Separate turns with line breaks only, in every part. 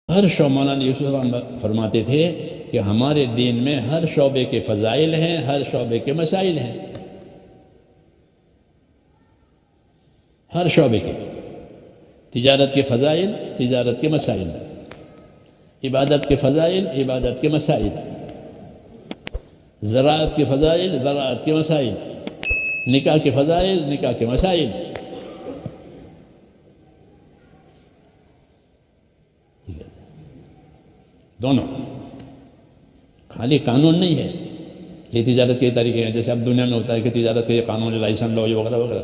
ہر شعبہ مولانا یوسف فرماتے تھے کہ ہمارے دین میں ہر شعبے کے فضائل ہیں، ہر شعبے کے مسائل ہیں، ہر شعبے کے، تجارت کے فضائل، تجارت کے مسائل، عبادت کے فضائل، عبادت کے مسائل، زراعت کے فضائل، زراعت کے مسائل، نکاح کے فضائل، نکاح کے مسائل۔ دونوں، خالی قانون نہیں ہے، یہ تجارت کے طریقے ہیں، جیسے اب دنیا میں ہوتا ہے کہ تجارت کے قانون، لائسنس لو، یہ وغیرہ وغیرہ،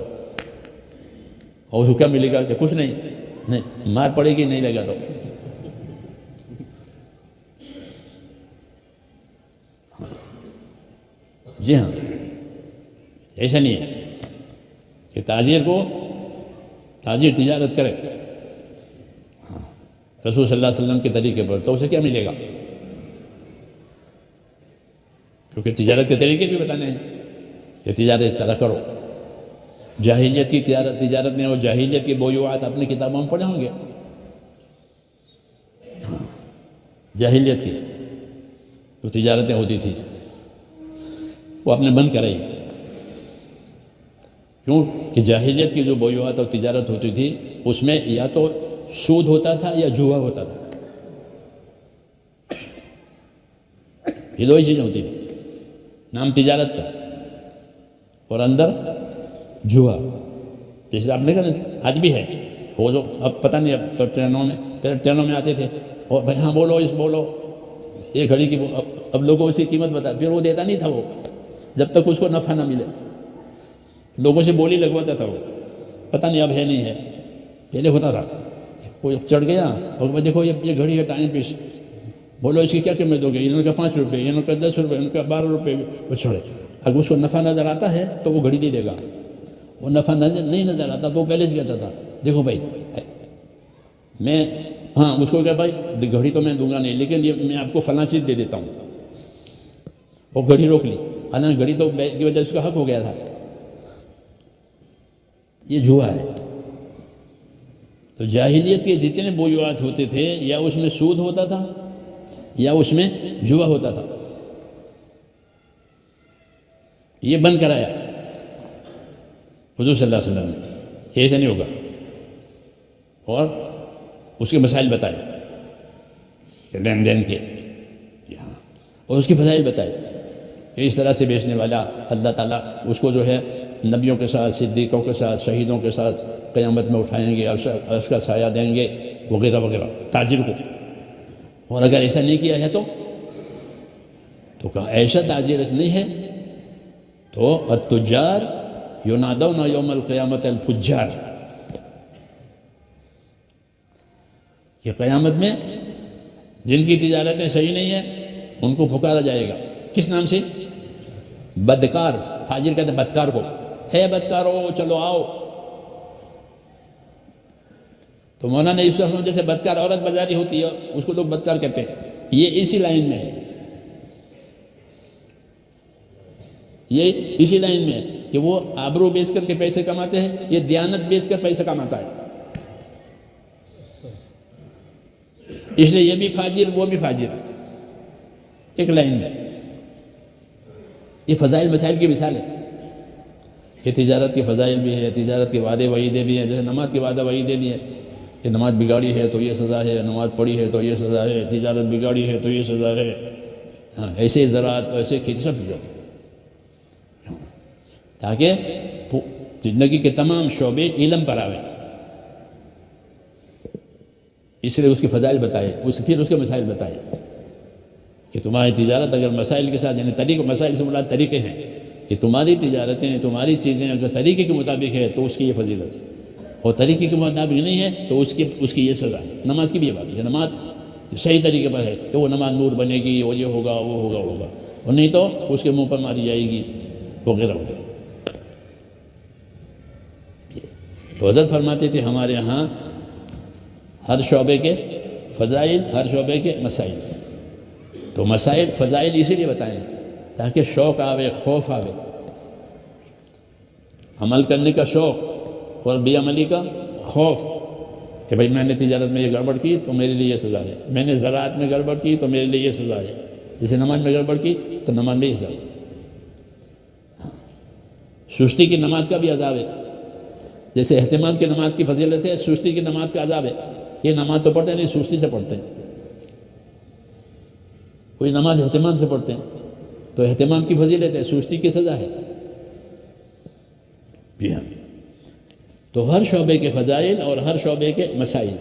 اور اس کو کیا ملے گا کہ کچھ نہیں مار پڑے گی نہیں لگا تو۔ جی ہاں، ایسا نہیں ہے کہ تاجر تجارت کرے رسول صلی اللہ علیہ وسلم کے طریقے پر، تو اسے کیا ملے گا؟ کیونکہ تجارت کے طریقے بھی بتانے ہیں کہ تجارت اس طرح کرو۔ جاہلیت کی تجارت میں، اور جاہلیت کی بویوات اپنی کتابوں میں پڑھے ہوں گے، جاہلیت کی تو تجارتیں ہوتی تھی، وہ آپ نے بند کرائی۔ کیوں کہ جاہلیت کی جو بویوات اور تجارت ہوتی تھی، اس میں یا تو سود ہوتا تھا یا جوا ہوتا تھا، یہ دو ہی چیزیں ہوتی تھی، نام تجارت کا اور اندر جوا۔ جیسے آپ نے کہا آج بھی ہے، وہ جو اب پتہ نہیں، اب ٹرینوں میں آتے تھے اور بھائی ہاں بولو بولو، یہ گھڑی کی اب لوگوں کو اسی قیمت بتا، پھر وہ دیتا نہیں تھا، وہ جب تک اس کو نفع نہ ملے لوگوں سے بولی لگواتا تھا وہ، پتہ نہیں اب ہے نہیں ہے، پہلے ہوتا تھا۔ کوئی چڑھ گیا اور دیکھو یہ گھڑی ہے ٹائم پیس، بولو اس کی کیا قیمت دو گے؟ انہوں نے کہا 5 روپے، انہوں نے کہا 10 روپے، انہوں نے کہا 12 روپے، وہ چھوڑے۔ اگر اس کو نفع نظر آتا ہے تو وہ گھڑی نہیں دے گا، وہ نفع نہیں نظر آتا تو وہ پہلے سے کہتا تھا دیکھو بھائی میں ہاں اس کو کہا بھائی گھڑی تو میں دوں گا نہیں، لیکن یہ میں آپ کو فلاں چیز دے دیتا ہوں، وہ گھڑی روک لی، حالانکہ گھڑی تو کی وجہ سے اس کا حق ہو گیا تھا۔ یہ جوا ہے۔ تو جاہلیت کے جتنے بویوات ہوتے تھے، یا اس میں سود ہوتا تھا یا اس میں جوا ہوتا تھا، یہ بند کرایا حضور صلی اللہ علیہ وسلم نے، ایسا نہیں ہوگا، اور اس کے مسائل بتائے کہ لین دین کے، اور اس کی فضائل بتائے کہ اس طرح سے بیچنے والا اللہ تعالیٰ اس کو جو ہے نبیوں کے ساتھ، صدیقوں کے ساتھ، شہیدوں کے ساتھ قیامت میں اٹھائیں گے، عرش کا سایہ دیں گے، وغیرہ وغیرہ تاجر کو۔ اور اگر ایسا نہیں کیا ہے تو کہا ایسا تاجر ایسا نہیں ہے تو التجار ینادون یوم القیامت الفجار، کہ قیامت میں جن کی تجارتیں صحیح نہیں ہیں ان کو پکارا جائے گا، کس نام سے؟ بدکار۔ فاجر کہتے ہیں بدکار کو، ہے بدکارو چلو آؤ۔ تو مولانا یوسف جیسے بدکار عورت بازاری ہوتی ہے، اس کو لوگ بدکار کہتے ہیں، یہ اسی لائن میں ہے، یہ اسی لائن میں ہے کہ وہ آبرو بیچ کر کے پیسے کماتے ہیں، یہ دیانت بیچ کر پیسے کماتا ہے، اس لیے یہ بھی فاجر وہ بھی فاجر، ایک لائن میں۔ یہ فضائل مسائل کی مثال ہے، یہ تجارت کے فضائل بھی ہے، تجارت کے وعدے وعیدے بھی ہیں، جیسے نماز کے وعدے وعیدے بھی ہیں کہ نماز بگاڑی ہے تو یہ سزا ہے، نماز پڑھی ہے تو یہ سزا ہے، تجارت بگاڑی ہے تو یہ سزا ہے، ہاں ایسے زراعت ایسے کھیتی سب تاکہ زندگی کے تمام شعبے علم پر آویں، اس لیے اس کی فضائل بتائے، پھر اس کے مسائل بتائے کہ تمہاری تجارت اگر مسائل کے ساتھ، یعنی طریقے، مسائل سے مراد طریقے ہیں، کہ تمہاری تجارتیں، تمہاری چیزیں اگر طریقے کے مطابق ہے تو اس کی یہ فضیلت ہے، اور طریقے کے مطابق نہیں ہے تو اس کی یہ سزا ہے۔ نماز کی بھی یہ بات ہے، نماز صحیح طریقے پر ہے کہ وہ نماز نور بنے گی، اور یہ ہوگا وہ ہوگا وہ ہوگا، اور نہیں تو اس کے منہ پر ماری جائے گی وغیرہ وغیرہ۔ تو حضرت فرماتے تھے ہمارے یہاں ہر شعبے کے فضائل، ہر شعبے کے مسائل، تو مسائل فضائل اسی لیے بتائیں تاکہ شوق آوے، خوف آوے، عمل کرنے کا شوق اور بے عملی کا خوف، کہ بھائی میں نے تجارت میں یہ گڑبڑ کی تو میرے لیے یہ سزا ہے، میں نے زراعت میں گڑبڑ کی تو میرے لیے یہ سزا ہے، جیسے نماز میں گڑبڑ کی تو نماز میں یہ سزا ہے۔ سستی کی نماز کا بھی عذاب ہے، جیسے اہتمام کی نماز کی فضیلت ہے، سستی کی نماز کا عذاب ہے۔ یہ نماز تو پڑھتے نہیں، سستی سے پڑھتے ہیں۔ کوئی نماز اہتمام سے پڑھتے ہیں تو اہتمام کی فضیلت ہے، سستی کی سزا ہے۔ جی ہاں، تو ہر شعبے کے فضائل اور ہر شعبے کے مسائل،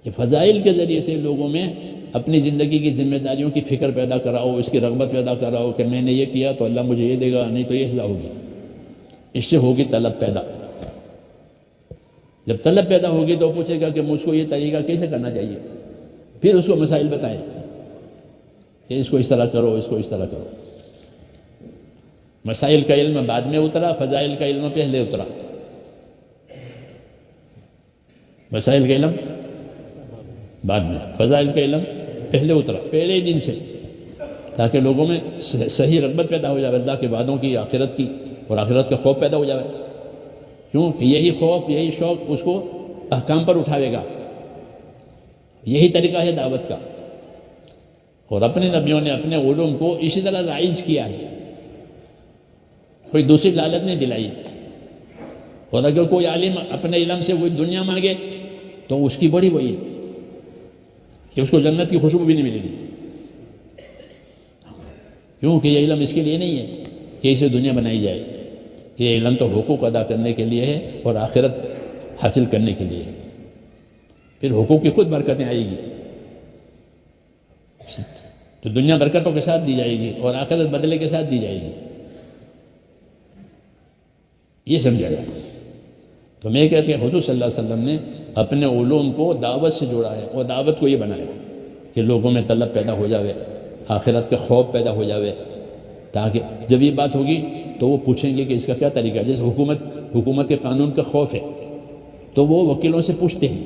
یہ فضائل کے ذریعے سے لوگوں میں اپنی زندگی کی ذمہ داریوں کی فکر پیدا کراؤ، اس کی رغبت پیدا کراؤ کہ میں نے یہ کیا تو اللہ مجھے یہ دے گا، نہیں تو یہ سزا ہوگی۔ اس سے ہوگی طلب پیدا۔ جب طلب پیدا ہوگی تو پوچھے گا کہ مجھ کو یہ طریقہ کیسے کرنا چاہیے، پھر اس کو مسائل بتائیں کہ اس کو اس طرح کرو، اس کو اس طرح کرو۔ مسائل کا علم بعد میں اترا، فضائل کا علم پہلے اترا۔ مسائل کا علم بعد میں، فضائل کا علم پہلے اترا، پہلے ہی دن سے، تاکہ لوگوں میں صحیح رغبت پیدا ہو جائے اللہ کے وعدوں کی، آخرت کی، اور آخرت کا خوف پیدا ہو جائے۔ کیوں کہ یہی خوف، یہی شوق اس کو احکام پر اٹھاوے گا۔ یہی طریقہ ہے دعوت کا، اور اپنے نبیوں نے اپنے علوم کو اسی طرح رائج کیا ہے، کوئی دوسری لالچ نہیں دلائی۔ اور اگر کوئی عالم اپنے علم سے کوئی دنیا مانگے تو اس کی بڑی وہی ہے کہ اس کو جنت کی خوشبو بھی نہیں ملے گی، کیونکہ یہ علم اس کے لیے نہیں ہے کہ اسے دنیا بنائی جائے۔ یہ علم تو حقوق ادا کرنے کے لیے ہے اور آخرت حاصل کرنے کے لیے ہے۔ پھر حقوق کی خود برکتیں آئے گی، تو دنیا برکتوں کے ساتھ دی جائے گی اور آخرت بدلے کے ساتھ دی جائے گی۔ یہ سمجھا جائے۔ تو میں کہتے ہیں حضور صلی اللہ علیہ وسلم نے اپنے علوم کو دعوت سے جوڑا ہے، اور دعوت کو یہ بنایا کہ لوگوں میں طلب پیدا ہو جاوے، آخرت کا خوف پیدا ہو جاوے، تاکہ جب یہ بات ہوگی تو وہ پوچھیں گے کہ اس کا کیا طریقہ ہے۔ جیسے حکومت کے قانون کا خوف ہے تو وہ وکیلوں سے پوچھتے ہیں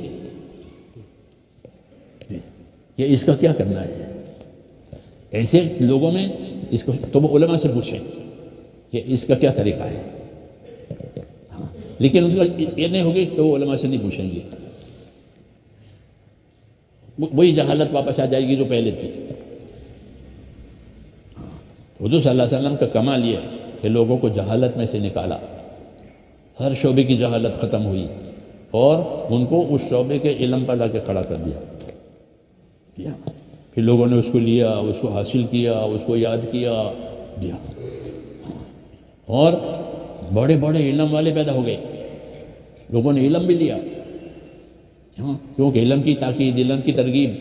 کہ اس کا کیا کرنا ہے۔ ایسے لوگوں میں اس کو تو وہ علماء سے پوچھیں کہ اس کا کیا طریقہ ہے، لیکن ان کا یہ نہیں ہوگی تو وہ علماء سے نہیں پوچھیں گے، وہی جہالت واپس آ جائے گی جو پہلے تھی۔ حضور صلی اللہ علیہ وسلم کا کمال یہ ہے کہ لوگوں کو جہالت میں سے نکالا، ہر شعبے کی جہالت ختم ہوئی اور ان کو اس شعبے کے علم پر لا کے کھڑا کر دیا۔ پھر لوگوں نے اس کو لیا، اس کو حاصل کیا، اس کو یاد کیا، دیا، اور بڑے بڑے علم والے پیدا ہو گئے۔ لوگوں نے علم بھی لیا، کیونکہ علم کی تاکید، علم کی ترغیب،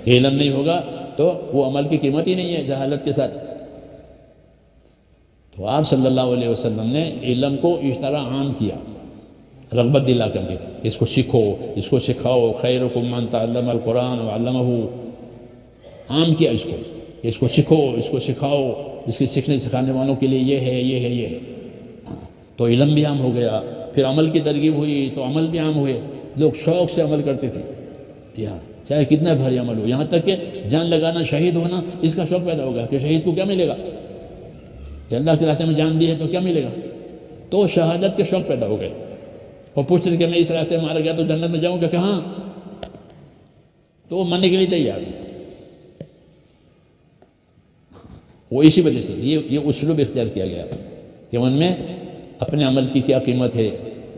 کہ علم نہیں ہوگا تو وہ عمل کی قیمت ہی نہیں ہے جہالت کے ساتھ۔ تو آپ صلی اللہ علیہ وسلم نے علم کو اس طرح عام کیا، رغبت دلا کر کے، اس کو سیکھو، اس کو سکھاؤ، خیرکم من تعلم القرآن وعلمہ، عام کیا اس کو سیکھو، اس کو سکھاؤ، اس کے سیکھنے سکھانے والوں کے لیے یہ ہے، یہ ہے، یہ ہے۔ تو علم بھی عام ہو گیا، پھر عمل کی ترغیب ہوئی تو عمل بھی عام ہوئے، لوگ شوق سے عمل کرتے تھے، چاہے کتنا بھاری عمل ہو، یہاں تک کہ جان لگانا، شہید ہونا، اس کا شوق پیدا ہوگا کہ شہید کو کیا ملے گا، کہ اللہ کے راستے میں جان دی ہے تو کیا ملے گا، تو شہادت کے شوق پیدا ہو گئے۔ اور پوچھتے تھے کہ میں اس راستے میں مارا گیا تو جنت میں جاؤں گا، کہ ہاں، تو وہ مرنے کے لیے تیار ہے۔ وہ اسی وجہ سے یہ اسلوب اختیار کیا گیا کہ ان میں اپنے عمل کی کیا قیمت ہے،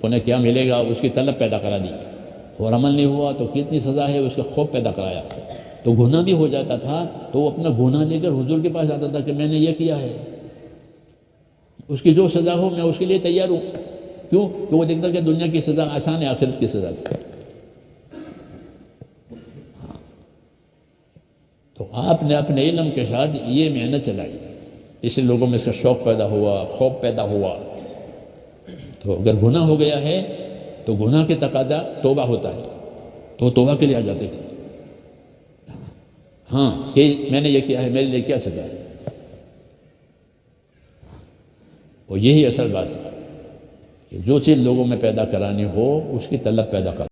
انہیں کیا ملے گا، اس کی طلب پیدا کرا دی، اور عمل نہیں ہوا تو کتنی سزا ہے اس کا خوف پیدا کرایا۔ تو گناہ بھی ہو جاتا تھا تو وہ اپنا گناہ لے کر حضور کے پاس آتا تھا کہ میں نے یہ کیا ہے، اس کی جو سزا ہو میں اس کے لیے تیار ہوں۔ کیوں کہ وہ دیکھتا کہ دنیا کی سزا آسان ہے آخرت کی سزا سے۔ تو آپ نے اپنے علم کے ساتھ یہ محنت چلائی، اس لیے لوگوں میں اس کا شوق پیدا ہوا، خوف پیدا ہوا۔ تو اگر گناہ ہو گیا ہے تو گناہ کے تقاضا توبہ ہوتا ہے، تو توبہ کے لیے آ جاتے تھے، ہاں کہ میں نے یہ کیا ہے، میرے لیے کیا سزا ہے۔ اور یہی اصل بات ہے کہ جو چیز لوگوں میں پیدا کرانی ہو اس کی طلب پیدا کر